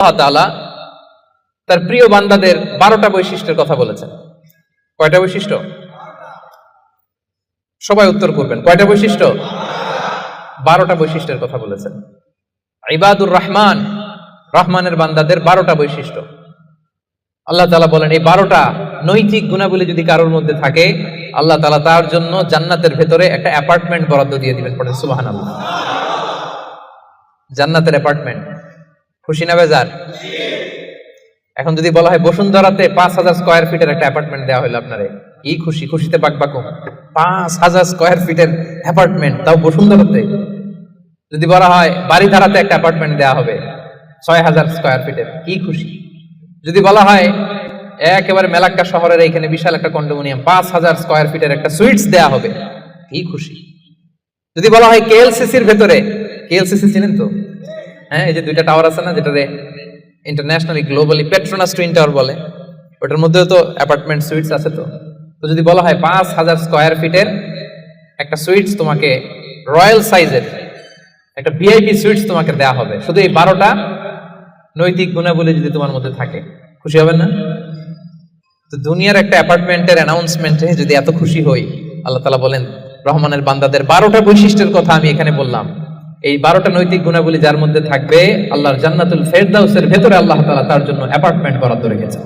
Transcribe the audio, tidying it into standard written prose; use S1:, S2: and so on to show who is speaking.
S1: আল্লাহ তাআলা তার প্রিয় বান্দাদের 12টা বৈশিষ্ট্যের কথা বলেছেন। কয়টা বৈশিষ্ট্য? সবাই উত্তর করবেন। কয়টা বৈশিষ্ট্য? 12টা বৈশিষ্ট্যের কথা বলেছেন। ইবাদুর রহমান, রহমানের বান্দাদের 12টা বৈশিষ্ট্য আল্লাহ তাআলা বলেন। এই 12টা নৈতিক গুণাবলী যদি কারোর মধ্যে থাকে, আল্লাহ তাআলা তার জন্য জান্নাতের ভেতরে একটা অ্যাপার্টমেন্ট বরাদ্দ দিয়ে দিবেন। পড়েন সুবহানাল্লাহ। জান্নাতের অ্যাপার্টমেন্ট, খুশি না বেজার? এখন যদি বলা হয় বসুন্ধরাতে 5000 স্কয়ার ফিটের একটা অ্যাপার্টমেন্ট দেওয়া হলো আপনারে, কি খুশি? খুশিতে বাকবাকুম। 5000 স্কয়ার ফিটের অ্যাপার্টমেন্ট, তাও বসুন্ধরাতে। যদি বলা হয় বাড়িধারাতে একটা অ্যাপার্টমেন্ট দেওয়া হবে 6000 স্কয়ার ফিটের, কি খুশি? যদি বলা হয় একেবারে মেলাক্কা শহরের এইখানে বিশাল একটা কন্ডোমিনিয়াম 5000 স্কয়ার ফিটের একটা সুইটস দেওয়া হবে, কি খুশি? যদি বলা হয় কেএলসিসির ভেতরে, কেএলসিসি চিনেন তো? হ্যাঁ, এই যে দুইটা টাওয়ার আছে না, যেটারে internationally globally Petronas twin tower বলে, ওটার মধ্যেও তো অ্যাপার্টমেন্ট সুইটস আছে। তো যদি বলা হয় 5000 স্কয়ার ফিটের একটা সুইটস তোমাকে, রয়্যাল সাইজের একটা ভিআইপি সুইটস তোমাকে দেয়া হবে, শুধু এই 12টা নৈতিক গুণাবলী যদি তোমার মধ্যে থাকে, খুশি হবেন না? তো দুনিয়ার একটা অ্যাপার্টমেন্টের অ্যানাউন্সমেন্টে যদি এত খুশি হই, আল্লাহ তাআলা বলেন রহমানের বান্দাদের 12টা বৈশিষ্ট্যের কথা আমি এখানে বললাম। এই 12টা নৈতিক গুণাবলী যার মধ্যে থাকবে, আল্লাহর জান্নাতুল ফেরদাউসের ভেতরে আল্লাহ তাআলা তার জন্য অ্যাপার্টমেন্ট বরাদ্দ রেখেছেন।